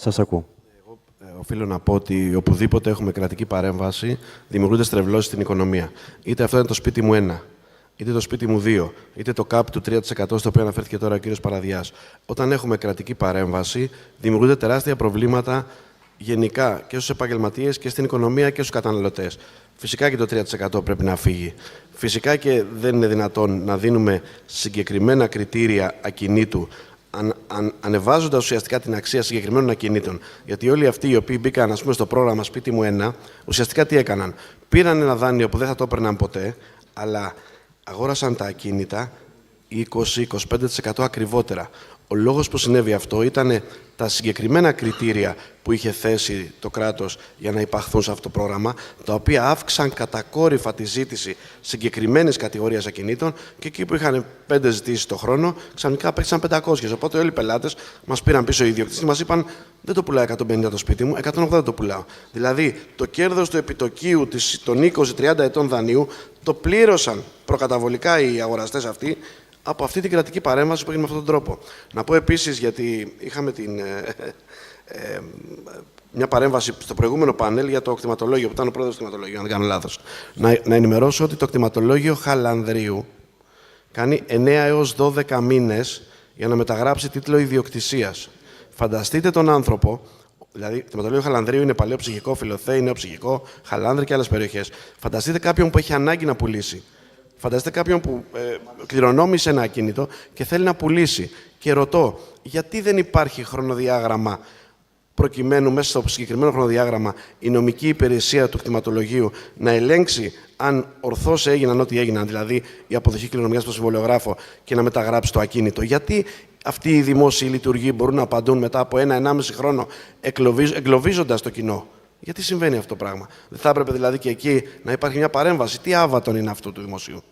Σας ακούω. Οφείλω να πω ότι οπουδήποτε έχουμε κρατική παρέμβαση, δημιουργούνται στρεβλώσεις στην οικονομία. Είτε αυτό είναι το σπίτι μου 1, είτε το σπίτι μου 2, είτε το ΚΑΠ του 3% στο οποίο αναφέρθηκε τώρα ο κύριος Παραδιάς. Όταν έχουμε κρατική παρέμβαση, δημιουργούνται τεράστια προβλήματα γενικά και στους επαγγελματίες και στην οικονομία και στους καταναλωτές. Φυσικά και το 3% πρέπει να φύγει. Φυσικά και δεν είναι δυνατόν να δίνουμε συγκεκριμένα κριτήρια ακινήτου, ανεβάζοντας ουσιαστικά την αξία συγκεκριμένων ακινήτων. Γιατί όλοι αυτοί οι οποίοι μπήκαν, ας πούμε, στο πρόγραμμα Σπίτι μου 1, ουσιαστικά τι έκαναν? Πήραν ένα δάνειο που δεν θα το έπαιρναν ποτέ, αλλά αγόρασαν τα ακίνητα 20-25% ακριβότερα. Ο λόγος που συνέβη αυτό ήταν τα συγκεκριμένα κριτήρια που είχε θέσει το κράτος για να υπαχθούν σε αυτό το πρόγραμμα, τα οποία αύξαν κατακόρυφα τη ζήτηση συγκεκριμένης κατηγορίας ακινήτων και εκεί που είχαν 5 ζητήσεις το χρόνο, ξαφνικά απέκτησαν 500. Οπότε όλοι οι πελάτες μας πήραν πίσω οι ιδιοκτήτες και μας είπαν: δεν το πουλάω 150 το σπίτι μου, 180 το πουλάω. Δηλαδή, το κέρδος του επιτοκίου των 20-30 ετών δανείου το πλήρωσαν προκαταβολικά οι αγοραστές αυτοί από αυτή την κρατική παρέμβαση που έγινε με αυτόν τον τρόπο. Να πω επίσης, γιατί είχαμε μια παρέμβαση στο προηγούμενο πάνελ για το κτηματολόγιο, που ήταν ο πρόεδρος του κτηματολογίου, αν δεν κάνω λάθος. Να ενημερώσω ότι το κτηματολόγιο Χαλανδρίου κάνει 9 έως 12 μήνες για να μεταγράψει τίτλο ιδιοκτησίας. Φανταστείτε τον άνθρωπο, δηλαδή το κτηματολόγιο Χαλανδρίου είναι παλαιό ψυχικό, Φιλοθέη, νέο ψυχικό, Χαλάνδρη και άλλες περιοχές. Φανταστείτε κάποιον που έχει ανάγκη να πουλήσει. Φανταστείτε κάποιον που κληρονόμησε ένα ακίνητο και θέλει να πουλήσει. Και ρωτώ, γιατί δεν υπάρχει χρονοδιάγραμμα προκειμένου μέσα στο συγκεκριμένο χρονοδιάγραμμα η νομική υπηρεσία του κτηματολογίου να ελέγξει αν ορθώς έγιναν ό,τι έγιναν, δηλαδή η αποδοχή κληρονομιάς στο συμβολιογράφο, και να μεταγράψει το ακίνητο? Γιατί αυτοί οι δημόσιοι λειτουργοί μπορούν να απαντούν μετά από 1-1,5 χρόνο εγκλωβίζοντας το κοινό? Γιατί συμβαίνει αυτό το πράγμα? Δεν θα έπρεπε δηλαδή και εκεί να υπάρχει μια παρέμβαση? Τι άβατον είναι αυτό του δημοσίου?